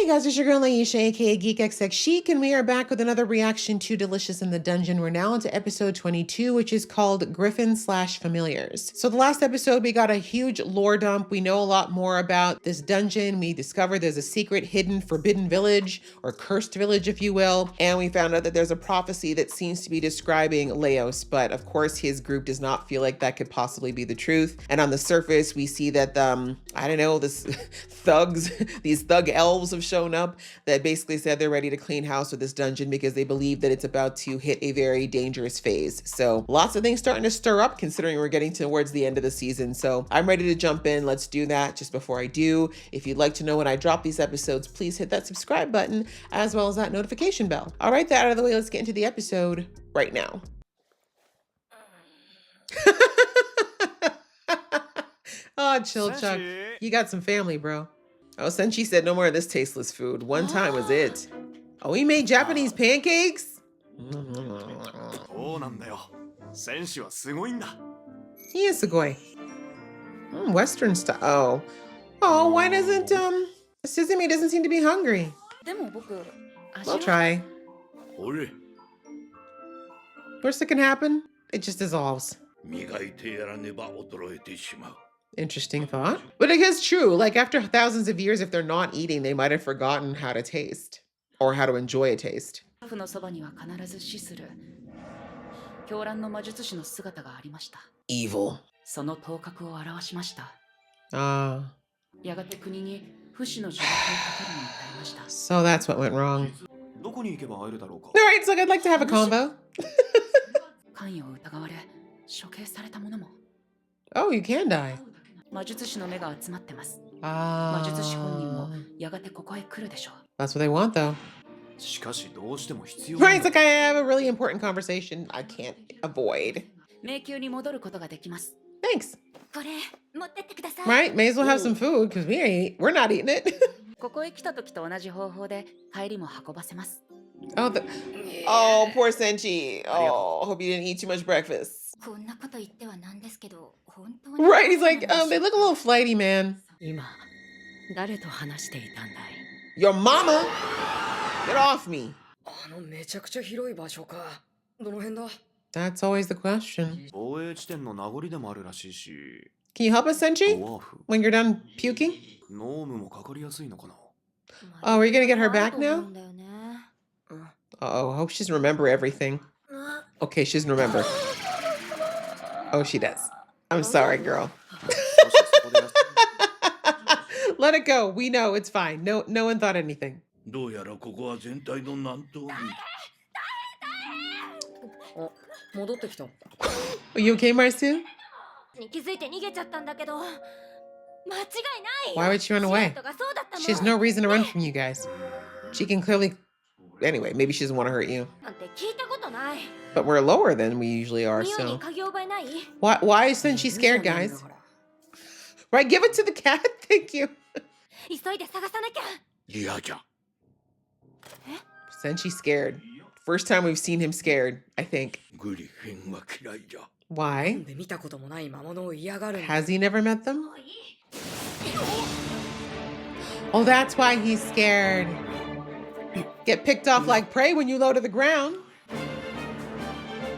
Hey guys, it's your girl Aisha, aka GeekXX Chic, and we are back with another reaction to Delicious in the Dungeon. We're now into episode 22, which is called Griffin/Familiars. So the last episode, we got a huge lore dump. We know a lot more about this dungeon. We discovered there's a secret, hidden, forbidden village, or cursed village, if you will. And we found out that there's a prophecy that seems to be describing Leos, but of course his group does not feel like that could possibly be the truth. And on the surface, we see that, I don't know, this thugs, these thug elves have shown up that basically said they're ready to clean house with this dungeon because they believe that it's about to hit a very dangerous phase. So lots of things starting to stir up considering we're getting towards the end of the season. So I'm ready to jump in. Let's do that. Just before I do, if you'd like to know when I drop these episodes, please hit that subscribe button as well as that notification bell. All right, that out of the way, let's get into the episode right now. Oh, chill, Chuck. You got some family, bro. Oh, Senshi said no more of this tasteless food. One time was it. Oh, he made Japanese pancakes? He is Sugoi. Western style. Oh. Oh, why doesn't, Suzume doesn't seem to be hungry. We'll try. Worst that can happen, it just dissolves. Interesting thought. But I guess true. Like after thousands of years, if they're not eating, they might have forgotten how to taste or how to enjoy a taste. Evil. So that's what went wrong. All right, so I'd like to have a convo. Oh, you can die. That's what they want, though. Right, it's like I have a really important conversation I can't avoid. Thanks. Right, may as well have some food because we're not eating it. Oh, poor Senshi. Oh, hope you didn't eat too much breakfast. Right, he's like, they look a little flighty, man. Your mama? Get off me. That's always the question. Can you help us, Senshi? When you're done puking? Oh, are you gonna get her back now? Uh-oh, I hope she doesn't remember everything. Okay, she doesn't remember. Oh, she does. I'm sorry, girl. Let it go. We know it's fine. No one thought anything. Oh, you okay, Marsu? Why would she run away? She has no reason to run from you guys. She can clearly... Anyway, maybe she doesn't want to hurt you. But we're lower than we usually are, so... Why isn't she scared, guys? Right, give it to the cat. Thank you. Senchi's scared. First time we've seen him scared, I think. Why? Has he never met them? Oh, that's why he's scared. Get picked off like prey when you low to the ground.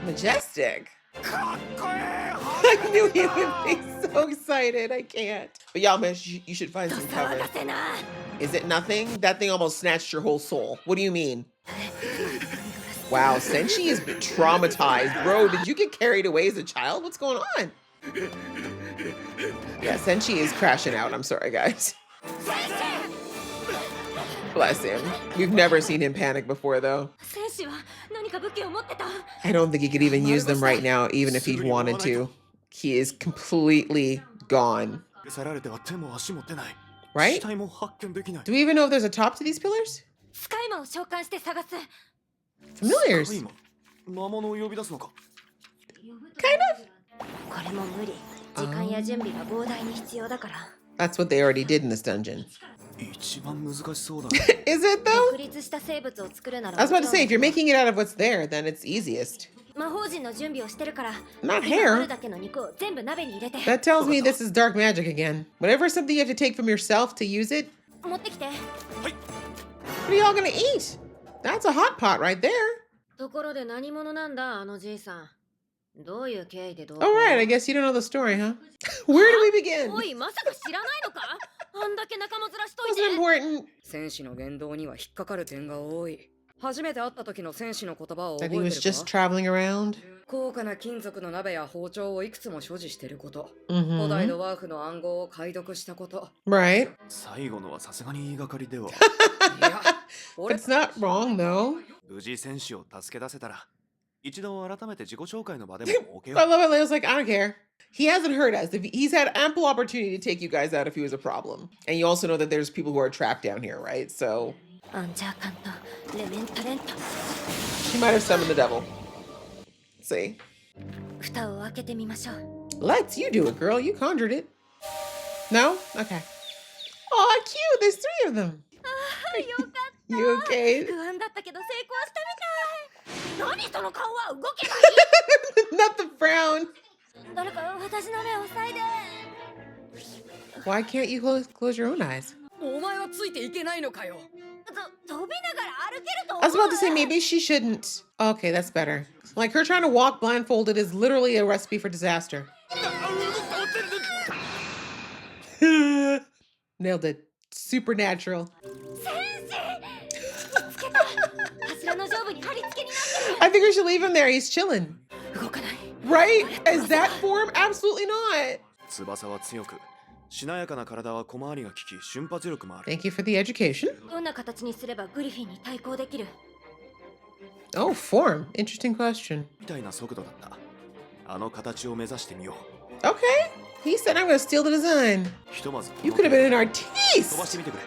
Majestic. I knew he would be so excited. I can't. But y'all, man, you should find some cover. Is it nothing? That thing almost snatched your whole soul. What do you mean? Wow, Senshi is traumatized. Bro, did you get carried away as a child? What's going on? Yeah, Senshi is crashing out. I'm sorry, guys. Bless him. We've never seen him panic before, though. I don't think he could even use them right now, even if he wanted to. He is completely gone. Right? Do we even know if there's a top to these pillars? Familiars. Kind of. That's what they already did in this dungeon. Is it though? I was about to say, if you're making it out of what's there, then it's easiest. Not hair. That tells me this is dark magic again. Whenever something you have to take from yourself to use it. What are y'all gonna eat? That's a hot pot right there. ところで何者なんだあのじいさん。どういう経緯でどうこう All right, I guess you don't know the story, huh? Where do we begin? おい、まさか知らないのかあんだけ仲間面しとい Wasn't て。 important 戦士の言動には引っかかる点が多い。初めて会った時の戦士の言葉を that 覚 he え was てる just か？ traveling around. 高価な金属の鍋や包丁をいくつも所持してること。 Mm-hmm. 古代ドワーフの暗号を解読したこと。 Right. 最後のはさすがに言いがかりでは。いや、 But 俺 it's not wrong though. 無事戦士を助け出せたら、一度改めて自己紹介の場でも OK I よ。 love it. Leo's like, I don't care. He hasn't hurt us. If he's had ample opportunity to take you guys out if he was a problem. And you also know that there's people who are trapped down here, right? So アンジャーカンとレメンタレント。 she might have summoned the devil. Let's see. 蓋を開けてみましょう。 Let's you do it, girl. You conjured it. No? Okay. Oh, cute. There's 3 of them. よかっ You た。 okay? 不安だったけど成功したみたい。何その顔は動けばい Not the frown. い。誰か私の目を塞いで。 Why can't you close your own eyes? お前はついていけないのかよ。飛びながら歩けると思う。 I was about to say maybe she shouldn't. Okay, that's better. Like her trying to walk blindfolded is literally a recipe for disaster. Nailed it. Supernatural. 戦士。見つけた。柱の上部に貼り付けになってる。 I think we should leave him there. He's chilling. 動かない。 Right? Is that form? Absolutely not. 翼は強く、しなやかな体は小回りが利き、瞬発力もある。 Thank you for the education. どんな形にすればグリフィンに対抗できる？ Oh, form. Interesting question. みたいな速度だった。あの形を目指してみよ Okay. He said I'm gonna steal the design. う。ひとまずこの You could have been an 飛ばして artiste. みてく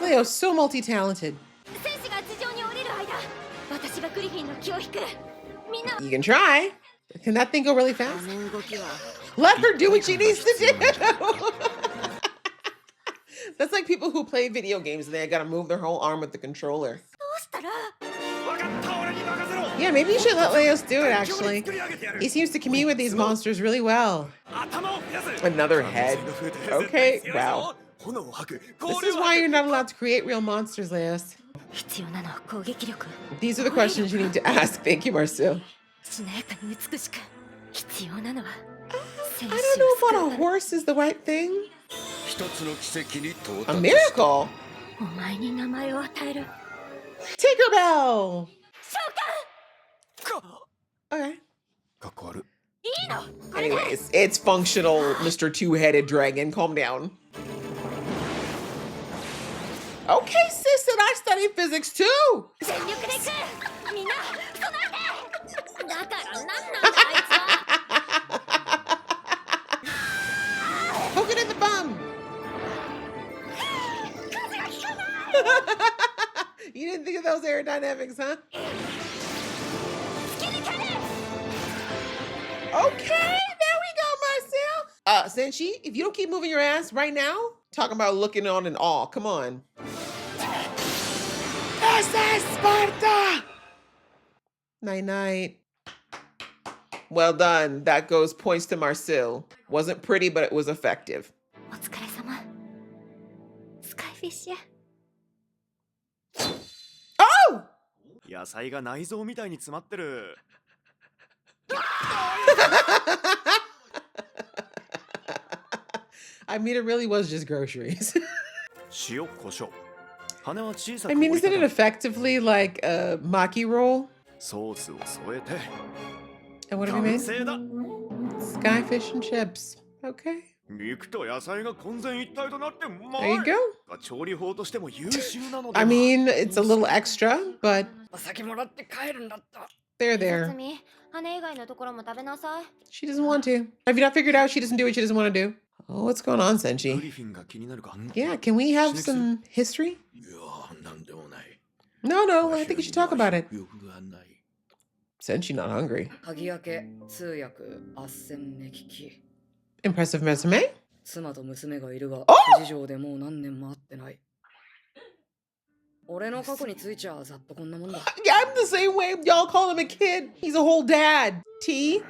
れ。 Leo's so multi-talented. 戦士が地上に降りる間、私がグリフィンの気を引く。みんな。 You can try. Can that thing go really fast? あの動きは。 Let her do what she needs to do. That's like people who play video games and they gotta move their whole arm with the controller. どうしたら？ わかった俺に任せろ。 Yeah, maybe you should let Leos do it actually. He seems to commune with these monsters really well. 頭を増やせ。 Another head. Okay, wow. 炎を吐く。 This is why you're not allowed to create real monsters, Leos. 必要なのは攻撃力。 These are the questions you need to ask. Thank you, Marcel. しなやかに美しく。必要なのは。 I don't know about a horse is the right thing. 一つの奇跡に到 A miracle. お前に名前を与える。 Tinkerbell. 召喚。 Okay. かっこ悪。いいの。 Anyways, it's functional, Mr. Two-Headed Dragon. Calm down. Okay, sis, and I study physics too. 全力で行く。みんな、備えて。だからなんなんだあいつは。 Poke it in the bum. You didn't think of those aerodynamics, huh? Okay, there we go, Marcel. Senshi, if you don't keep moving your ass right now, talking about looking on in awe. Come on. SS Sparta! Night night. Well done. That goes points to Marcel. Wasn't pretty, but it was effective. お疲れ様。スカイフィッシュ。 Oh! 野菜が内臓みたいに詰まってる。 I mean, it really was just groceries. 塩、胡椒。羽は小さく I 折 mean, り isn't たた it み effectively like a maki roll? ソースを添えて And what have we 完 made? 成だ。 Skyfish and chips. Okay. 肉と野菜が混然一体となってうま There you い。 go. 調理法としても優秀なので I は。 mean, it's a little extra, but 先もらって帰るんだった。 they're 夏 there. 美、羽以外のところも食べなさい。 She doesn't want to. Have you not figured out she doesn't do what she doesn't want to do? Oh, what's going on, グ Senshi? リフィンが気になるか。 Yeah, can we have some history? いや、なんでもない。 No, no, I think we should talk about it. 欲がない。 Senshi not hungry. 鍵開け、通訳、斡旋目利き。 Impressive resume. 妻と娘がいるが、お事情でもう何年も会ってない。俺の過去についちゃざっとこんなもんだ。 Yeah, I'm the same way. Y'all call him a kid. He's a whole dad. T.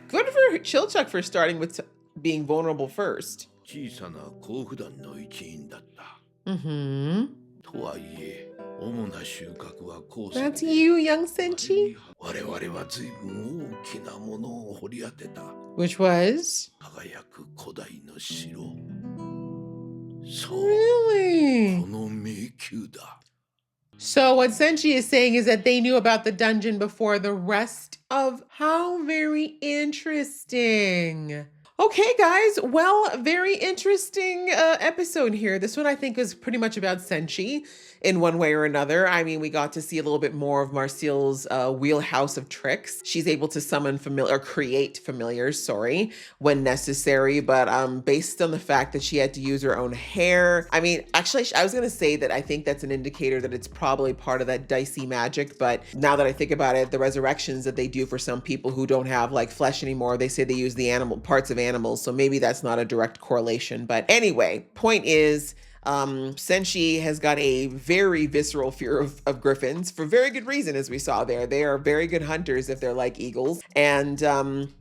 Good for Chilchuck for starting with being vulnerable first. 小さな甲府団の一員だった。 Mm-hmm. とはいえ、主な収穫は後世 That's で you, young Senshi. 我々は随分大きなものを掘り当てた Which was? 輝く古代の城そう Really? この迷宮だ So what Senshi is saying is that they knew about the dungeon before the rest of how very interesting. Okay, guys. Well, very interesting episode here. This one I think was pretty much about Senshi in one way or another. I mean, we got to see a little bit more of Marcial's wheelhouse of tricks. She's able to summon familiar or create familiars, when necessary. But based on the fact that she had to use her own hair, I mean, actually, I was gonna say that I think that's an indicator that it's probably part of that dicey magic. But now that I think about it, the resurrections that they do for some people who don't have like flesh anymore, they say they use the animal parts of animals. So maybe that's not a direct correlation. But anyway, point is, Senshi has got a very visceral fear of griffins for very good reason, as we saw there. They are very good hunters if they're like eagles. And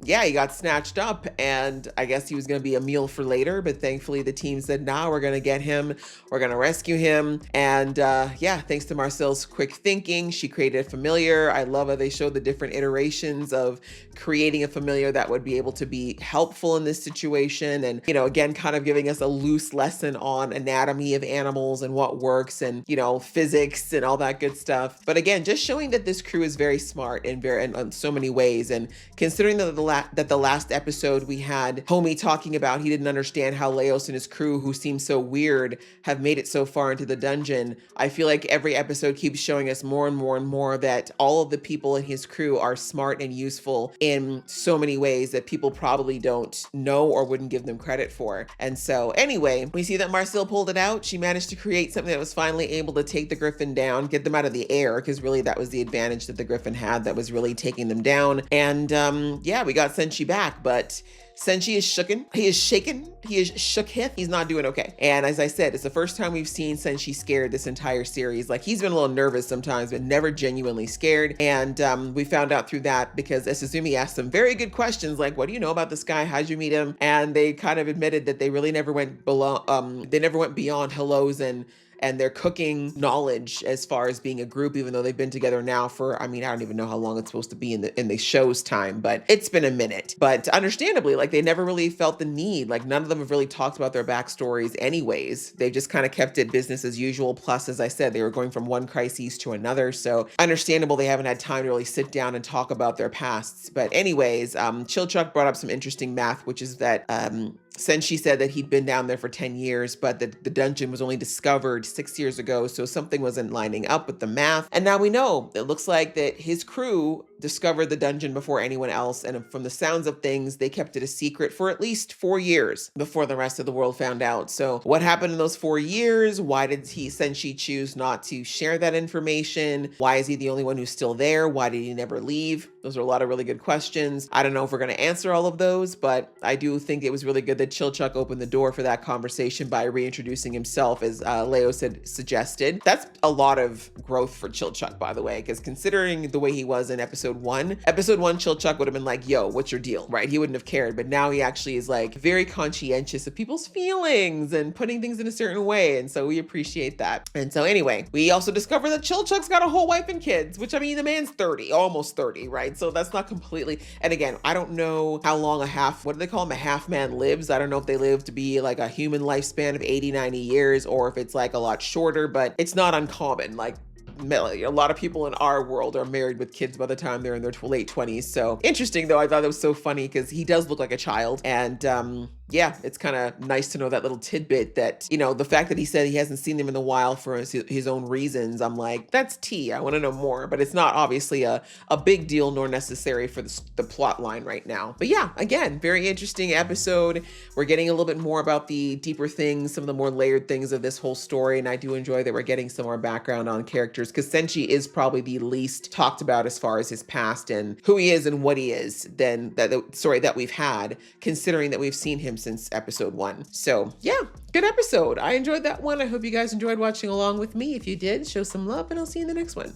yeah, he got snatched up, and I guess he was going to be a meal for later, but thankfully the team said, nah, we're going to get him. We're going to rescue him. And yeah, thanks to Marcel's quick thinking, she created a familiar. I love how they showed the different iterations of creating a familiar that would be able to be helpful in this situation. And, you know, again, kind of giving us a loose lesson on anatomy of animals and what works and, you know, physics and all that good stuff. But again, just showing that this crew is very smart and very in so many ways. And considering that the last episode we had Homie talking about he didn't understand how Leos and his crew, who seem so weird, have made it so far into the dungeon, I feel like every episode keeps showing us more and more and more that all of the people in his crew are smart and useful in so many ways that people probably don't know or wouldn't give them credit for. And so anyway, we see that Marcel pulled it out. She managed to create something that was finally able to take the griffin down, get them out of the air, because really that was the advantage that the griffin had that was really taking them down. And yeah, we got Senshi back, but Senshi is shooken. He is shaken. He is shooketh. He's not doing okay. And as I said, it's the first time we've seen Senshi scared this entire series. Like, he's been a little nervous sometimes, but never genuinely scared. And we found out through that because Esazumi asked some very good questions like, what do you know about this guy? How'd you meet him? And they kind of admitted that they really never went below, they never went beyond hellos and their cooking knowledge as far as being a group, even though they've been together now for, I mean, I don't even know how long it's supposed to be in the show's time, but it's been a minute. But understandably, like, they never really felt the need. Like, none of them have really talked about their backstories anyways. They've just kind of kept it business as usual. Plus, as I said, they were going from one crisis to another. So understandable they haven't had time to really sit down and talk about their pasts. But anyways, Chilchuck brought up some interesting math, which is that Senshi said that he'd been down there for 10 years, but the dungeon was only discovered 6 years ago, so something wasn't lining up with the math. And now we know, it looks like that his crew discovered the dungeon before anyone else, and from the sounds of things, they kept it a secret for at least 4 years before the rest of the world found out. So what happened in those 4 years? Why did Senshi choose not to share that information? Why is he the only one who's still there? Why did he never leave? Those are a lot of really good questions. I don't know if we're going to answer all of those, but I do think it was really good that Chilchuck opened the door for that conversation by reintroducing himself, as Leos had suggested. That's a lot of growth for Chilchuck, by the way, because considering the way he was in episode one, Chilchuck would have been like, yo, what's your deal, right? He wouldn't have cared, but now he actually is like very conscientious of people's feelings and putting things in a certain way, and so we appreciate that. And so anyway, we also discover that Chilchuck's got a whole wife and kids, which, I mean, the man's 30, almost 30, right? So that's not completely, and again, I don't know how long what do they call him, a half man lives. I don't know if they live to be like a human lifespan of 80, 90 years, or if it's like a lot shorter, but it's not uncommon. Like, a lot of people in our world are married with kids by the time they're in their late 20s. So interesting, though. I thought it was so funny because he does look like a child. And yeah, it's kind of nice to know that little tidbit that, you know, the fact that he said he hasn't seen them in a while for his own reasons. I'm like, that's tea. I want to know more. But it's not obviously a big deal nor necessary for the plot line right now. But yeah, again, very interesting episode. We're getting a little bit more about the deeper things, some of the more layered things of this whole story. And I do enjoy that we're getting some more background on characters, because Senshi is probably the least talked about as far as his past and who he is and what he is that we've had, considering that we've seen him since episode 1. So yeah, good episode. I enjoyed that one. I hope you guys enjoyed watching along with me. If you did, show some love, and I'll see you in the next one.